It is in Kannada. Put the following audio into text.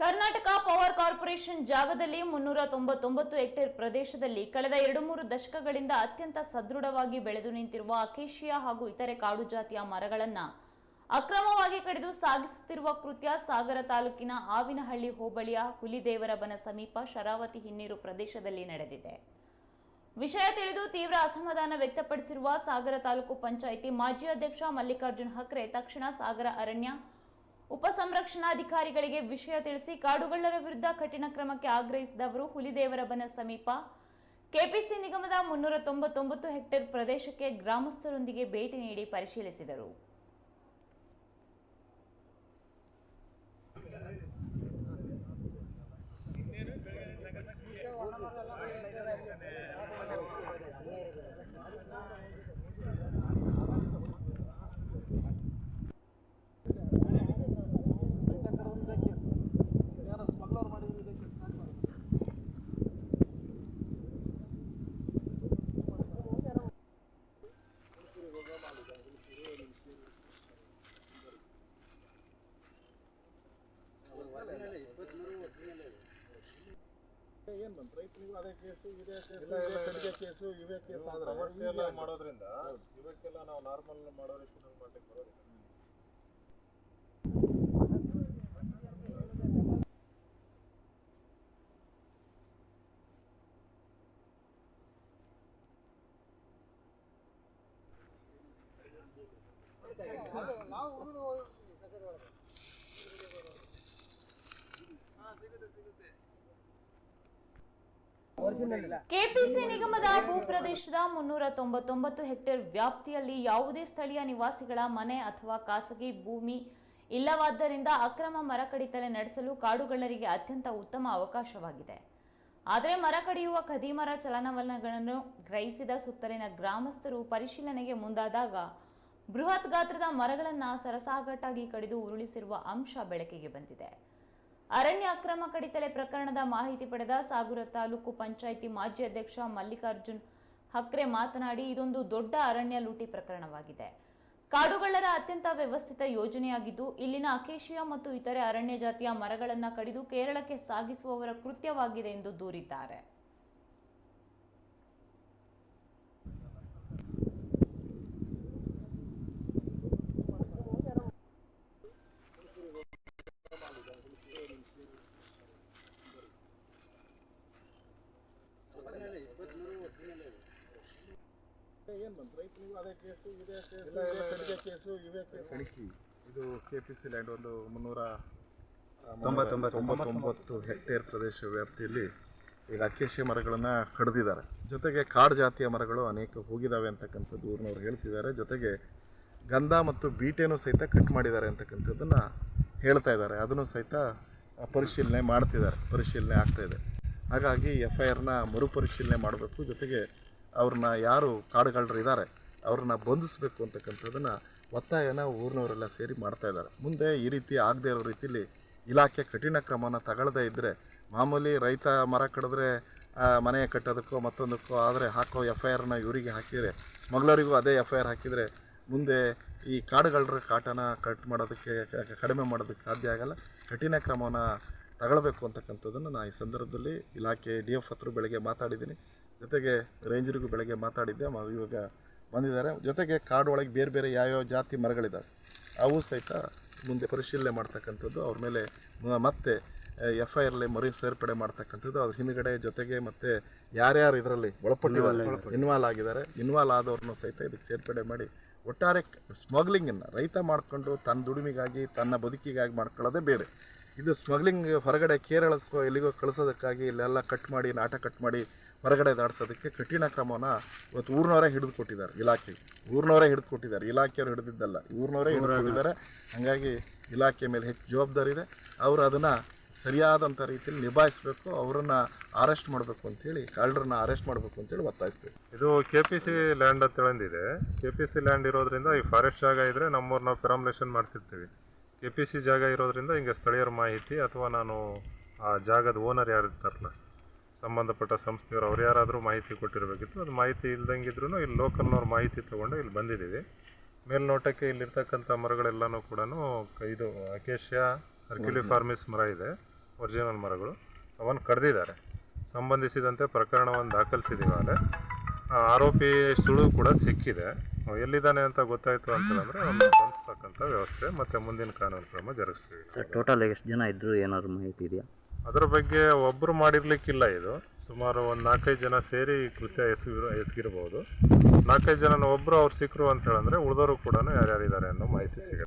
ಕರ್ನಾಟಕ ಪವರ್ ಕಾರ್ಪೊರೇಷನ್ ಜಾಗದಲ್ಲಿ 399 ಹೆಕ್ಟೇರ್ ಪ್ರದೇಶದಲ್ಲಿ ಕಳೆದ 2-3 ದಶಕಗಳಿಂದ ಅತ್ಯಂತ ಸದೃಢವಾಗಿ ಬೆಳೆದು ನಿಂತಿರುವ ಅಕೇಶಿಯಾ ಹಾಗೂ ಇತರೆ ಕಾಡು ಜಾತಿಯ ಮರಗಳನ್ನು ಅಕ್ರಮವಾಗಿ ಕಡಿದು ಸಾಗಿಸುತ್ತಿರುವ ಕೃತ್ಯ ಸಾಗರ ತಾಲೂಕಿನ ಆವಿನಹಳ್ಳಿ ಹೋಬಳಿಯ ಹುಲಿದೇವರಬನ ಸಮೀಪ ಶರಾವತಿ ಹಿನ್ನೀರು ಪ್ರದೇಶದಲ್ಲಿ ನಡೆದಿದೆ. ವಿಷಯ ತಿಳಿದು ತೀವ್ರ ಅಸಮಾಧಾನ ವ್ಯಕ್ತಪಡಿಸಿರುವ ಸಾಗರ ತಾಲೂಕು ಪಂಚಾಯಿತಿ ಮಾಜಿ ಅಧ್ಯಕ್ಷ ಮಲ್ಲಿಕಾರ್ಜುನ್ ಹಕ್ರೆ ತಕ್ಷಣ ಸಾಗರ ಅರಣ್ಯ ಉಪಸಂರಕ್ಷಣಾಧಿಕಾರಿಗಳಿಗೆ ವಿಷಯ ತಿಳಿಸಿ ಕಾಡುಗಳ್ಳರ ವಿರುದ್ಧ ಕಠಿಣ ಕ್ರಮಕ್ಕೆ ಆಗ್ರಹಿಸಿದವರು ಹುಲಿದೇವರಬನ ಸಮೀಪ ಕೆಪಿಸಿ ನಿಗಮದ 399 ಹೆಕ್ಟೇರ್ ಪ್ರದೇಶಕ್ಕೆ ಗ್ರಾಮಸ್ಥರೊಂದಿಗೆ ಭೇಟಿ ನೀಡಿ ಪರಿಶೀಲಿಸಿದರು. ಏನ್ ಬಂತು ರೈತರಿಗೂ ಅದೇ ಕೇಸು ಇದೇ ಕೇಸು ಇವೇ ಕೇಸು ಮಾಡೋದ್ರಿಂದ ಇವಕ್ಕೆಲ್ಲ ನಾವು ನಾರ್ಮಲ್ ಮಾಡೋ ರೀತಿಯಲ್ಲಿ ಮಾಡ್ಲಿಕ್ಕೆ ಬರೋದಿಲ್ಲ. ಕೆಪಿಸಿ ನಿಗಮದ ಭೂಪ್ರದೇಶದ 399 ಹೆಕ್ಟೇರ್ ವ್ಯಾಪ್ತಿಯಲ್ಲಿ ಯಾವುದೇ ಸ್ಥಳೀಯ ನಿವಾಸಿಗಳ ಮನೆ ಅಥವಾ ಖಾಸಗಿ ಭೂಮಿ ಇಲ್ಲವಾದ್ದರಿಂದ ಅಕ್ರಮ ಮರ ಕಡಿತಲೆ ನಡೆಸಲು ಕಾಡುಗಳ್ಳರಿಗೆ ಅತ್ಯಂತ ಉತ್ತಮ ಅವಕಾಶವಾಗಿದೆ. ಆದರೆ ಮರ ಕಡಿಯುವ ಖದೀಮರ ಚಲನವಲನಗಳನ್ನು ಗ್ರಹಿಸಿದ ಸುತ್ತಲಿನ ಗ್ರಾಮಸ್ಥರು ಪರಿಶೀಲನೆಗೆ ಮುಂದಾದಾಗ ಬೃಹತ್ ಗಾತ್ರದ ಮರಗಳನ್ನು ಸರಸಾಗಟ್ಟಾಗಿ ಕಡಿದು ಉರುಳಿಸಿರುವ ಅಂಶ ಬೆಳಕಿಗೆ ಬಂದಿದೆ. ಅರಣ್ಯ ಅಕ್ರಮ ಕಡಿತಲೆ ಪ್ರಕರಣದ ಮಾಹಿತಿ ಪಡೆದ ಸಾಗರ ತಾಲೂಕು ಪಂಚಾಯಿತಿ ಮಾಜಿ ಅಧ್ಯಕ್ಷ ಮಲ್ಲಿಕಾರ್ಜುನ್ ಹಕ್ರೆ ಮಾತನಾಡಿ, ಇದೊಂದು ದೊಡ್ಡ ಅರಣ್ಯ ಲೂಟಿ ಪ್ರಕರಣವಾಗಿದೆ. ಕಾಡುಗಳ್ಳರ ಅತ್ಯಂತ ವ್ಯವಸ್ಥಿತ ಯೋಜನೆಯಾಗಿದ್ದು, ಇಲ್ಲಿನ ಅಕೇಶಿಯಾ ಮತ್ತು ಇತರೆ ಅರಣ್ಯ ಜಾತಿಯ ಮರಗಳನ್ನು ಕಡಿದು ಕೇರಳಕ್ಕೆ ಸಾಗಿಸುವವರ ಕೃತ್ಯವಾಗಿದೆ ಎಂದು ದೂರಿದ್ದಾರೆ. ಏನ್ ಬಂತು ರೈತರಿಗೂ ಅದೇ ಕೇಸು ಇದೇ ಕೇಸು ಇವೇ ಕೇಸು. ಇದು ಕೆಪಿಸಿ ಲ್ಯಾಂಡ್ ಒಂದು 399 ಹೆಕ್ಟೇರ್ ಪ್ರದೇಶ ವ್ಯಾಪ್ತಿಯಲ್ಲಿ ಈಗ ಅಕೇಶಿಯ ಮರಗಳನ್ನು ಕಡಿದಿದ್ದಾರೆ. ಜೊತೆಗೆ ಕಾಡು ಜಾತಿಯ ಮರಗಳು ಅನೇಕ ಹೋಗಿದ್ದಾವೆ ಅಂತಕ್ಕಂಥದ್ದು ಊರಿನವ್ರು ಹೇಳ್ತಿದ್ದಾರೆ. ಜೊತೆಗೆ ಗಂಧ ಮತ್ತು ಬೀಟೆನೂ ಸಹಿತ ಕಟ್ ಮಾಡಿದ್ದಾರೆ ಅಂತಕ್ಕಂಥದ್ದನ್ನು ಹೇಳ್ತಾ ಇದ್ದಾರೆ. ಅದನ್ನು ಸಹಿತ ಪರಿಶೀಲನೆ ಆಗ್ತಾಯಿದೆ. ಹಾಗಾಗಿ FIRನ ಮರುಪರಿಶೀಲನೆ ಮಾಡಬೇಕು. ಜೊತೆಗೆ ಅವ್ರನ್ನ ಯಾರು ಕಾಡುಗಳ್ಳರು ಇದ್ದಾರೆ ಅವ್ರನ್ನ ಬಂಧಿಸಬೇಕು ಅಂತಕ್ಕಂಥದ್ದನ್ನು ಒತ್ತಾಯನ ಊರಿನವರೆಲ್ಲ ಸೇರಿ ಮಾಡ್ತಾ ಇದ್ದಾರೆ. ಮುಂದೆ ಈ ರೀತಿ ಆಗದೆ ಇರೋ ರೀತಿಯಲ್ಲಿ ಇಲಾಖೆ ಕಠಿಣ ಕ್ರಮನ ತಗೊಳ್ಳದೇ ಇದ್ದರೆ, ಮಾಮೂಲಿ ರೈತ ಮರ ಕಡಿದ್ರೆ ಮನೆ ಕಟ್ಟೋದಕ್ಕೋ ಮತ್ತೊಂದಕ್ಕೋ ಆದರೆ ಹಾಕೋ FIRನ ಇವರಿಗೆ ಹಾಕಿದರೆ, ಸ್ಮಗ್ಲರಿಗೂ ಅದೇ FIR ಹಾಕಿದರೆ ಮುಂದೆ ಈ ಕಾಡುಗಳ್ಳರ ಕಾಟನ ಕಡಿಮೆ ಮಾಡೋದಕ್ಕೆ ಸಾಧ್ಯ ಆಗಲ್ಲ. ಕಠಿಣ ಕ್ರಮವನ್ನು ತಗೊಳ್ಬೇಕು ಅಂತಕ್ಕಂಥದ್ದನ್ನು ನಾನು ಈ ಸಂದರ್ಭದಲ್ಲಿ ಇಲಾಖೆ DF ಹತ್ರ ಬೆಳಗ್ಗೆ ಮಾತಾಡಿದ್ದೀನಿ. ಜೊತೆಗೆ ರೇಂಜರಿಗೂ ಬೆಳಗ್ಗೆ ಮಾತಾಡಿದ್ದೆ, ಇವಾಗ ಬಂದಿದ್ದಾರೆ. ಜೊತೆಗೆ ಕಾಡು ಒಳಗೆ ಬೇರೆ ಬೇರೆ ಯಾವ್ಯಾವ ಜಾತಿ ಮರಗಳಿದ್ದಾವೆ ಅವು ಸಹಿತ ಮುಂದೆ ಪರಿಶೀಲನೆ ಮಾಡ್ತಕ್ಕಂಥದ್ದು, ಅವ್ರ ಮೇಲೆ ಮತ್ತೆ FIRಲ್ಲಿ ಸೇರ್ಪಡೆ ಮಾಡ್ತಕ್ಕಂಥದ್ದು, ಅದ್ರ ಹಿಂದ್ಗಡೆ ಜೊತೆಗೆ ಮತ್ತು ಯಾರ್ಯಾರು ಇದರಲ್ಲಿ ಒಳಪಟ್ಟಿದ್ದಾರೆ ಇನ್ವಾಲ್ವ್ ಆದವ್ರನ್ನೂ ಸಹಿತ ಇದಕ್ಕೆ ಸೇರ್ಪಡೆ ಮಾಡಿ ಒಟ್ಟಾರೆ ಸ್ಮಗ್ಲಿಂಗನ್ನು ರೈತ ಮಾಡಿಕೊಂಡು ತನ್ನ ದುಡಿಮೆಗಾಗಿ ತನ್ನ ಬದುಕಿಗಾಗಿ ಮಾಡ್ಕೊಳ್ಳೋದೇ ಬೇರೆ. ಇದು ಸ್ಮಗ್ಲಿಂಗ್ ಹೊರಗಡೆ ಕೇರಳಕ್ಕೋ ಎಲ್ಲಿಗೋ ಕಳಿಸೋದಕ್ಕಾಗಿ ಇಲ್ಲೆಲ್ಲ ಕಟ್ ಮಾಡಿ ಹೊರಗಡೆ ದಾಡಿಸೋದಕ್ಕೆ ಕಠಿಣ ಕ್ರಮವನ್ನು ಇವತ್ತು ಊರಿನವರೇ ಹಿಡಿದುಕೊಟ್ಟಿದ್ದಾರೆ. ಇಲಾಖೆಯವರು ಹಿಡಿದಿದ್ದಲ್ಲ, ಊರಿನವರೇ ಹಿಡಿದುಕೊಟ್ಟಿದ್ದಾರೆ. ಹಾಗಾಗಿ ಇಲಾಖೆ ಮೇಲೆ ಹೆಚ್ಚು ಜವಾಬ್ದಾರಿ ಇದೆ. ಅವರು ಅದನ್ನು ಸರಿಯಾದಂಥ ರೀತಿಯಲ್ಲಿ ನಿಭಾಯಿಸಬೇಕು, ಅವರನ್ನು ಅರೆಸ್ಟ್ ಮಾಡಬೇಕು ಅಂತೇಳಿ, ಕಳ್ಳರನ್ನ ಅರೆಸ್ಟ್ ಮಾಡಬೇಕು ಅಂತೇಳಿ ಒತ್ತಾಯಿಸ್ತೀವಿ. ಇದು KPC ಲ್ಯಾಂಡ್ ಅಂತ ಹೇಳಿದೆ. KPC ಲ್ಯಾಂಡ್ ಇರೋದ್ರಿಂದ ಈ ಫಾರೆಸ್ಟ್ ಜಾಗ ಇದ್ದರೆ ನಮ್ಮವ್ರು ನಾವು ಪೆರಾಮುಲೇಷನ್ ಮಾಡ್ತಿರ್ತೀವಿ. KPC ಜಾಗ ಇರೋದ್ರಿಂದ ಹಿಂಗೆ ಸ್ಥಳೀಯರ ಮಾಹಿತಿ ಅಥವಾ ನಾನು ಆ ಜಾಗದ ಓನರ್ ಯಾರು ಇರ್ತಾರಲ್ಲ, ಸಂಬಂಧಪಟ್ಟ ಸಂಸ್ಥೆಯವರು ಅವ್ರು ಯಾರಾದರೂ ಮಾಹಿತಿ ಕೊಟ್ಟಿರಬೇಕಿತ್ತು. ಅದು ಮಾಹಿತಿ ಇಲ್ದಂಗಿದ್ರೂ ಇಲ್ಲಿ ಲೋಕಲ್ನವ್ರ ಮಾಹಿತಿ ತೊಗೊಂಡು ಇಲ್ಲಿ ಬಂದಿದ್ದೀವಿ. ಮೇಲ್ನೋಟಕ್ಕೆ ಇಲ್ಲಿರ್ತಕ್ಕಂಥ ಮರಗಳೆಲ್ಲನೂ ಕೂಡ ಇದು ಅಕೇಶಿಯಾ ಹರ್ಕ್ಯುಲಿಫಾರ್ಮಿಸ್ ಮರ ಇದೆ. ಒರಿಜಿನಲ್ ಮರಗಳು ಅವನ್ನು ಕಡ್ದಿದ್ದಾರೆ. ಸಂಬಂಧಿಸಿದಂತೆ ಪ್ರಕರಣವನ್ನು ದಾಖಲಿಸಿದ್ದೀವಿ. ಆದರೆ ಆರೋಪಿ ಸುಳು ಕೂಡ ಸಿಕ್ಕಿದೆ. ಎಲ್ಲಿದ್ದಾನೆ ಅಂತ ಗೊತ್ತಾಯಿತು ಅಂತಂದರೆ ಅವನ್ನ ಬಂಧಿಸ್ತಕ್ಕಂಥ ವ್ಯವಸ್ಥೆ ಮತ್ತು ಮುಂದಿನ ಕಾನೂನು ಕ್ರಮ ಜರುಗಿಸ್ತೀವಿ. ಸರ್ ಟೋಟಲ್ ಎಷ್ಟು ಜನ ಇದ್ದರು ಏನಾದ್ರು ಮಾಹಿತಿ ಇದೆಯಾ? ಅದರ ಬಗ್ಗೆ ಒಬ್ಬರು ಮಾಡಿರ್ಲಿಕ್ಕಿಲ್ಲ. ಇದು ಸುಮಾರು ಒಂದು 4-5 ಜನ ಸೇರಿ ಈ ಕೃತ್ಯ ಎಸಗಿರ್ಬೋದು. 4-5 ಜನ ಒಬ್ಬರು ಅವ್ರು ಸಿಕ್ಕರು ಅಂತ ಹೇಳಿದ್ರೆ ಉಳಿದವರು ಕೂಡ ಯಾರ್ಯಾರಿದ್ದಾರೆ ಅನ್ನೋ ಮಾಹಿತಿ ಸಿಗುತ್ತೆ.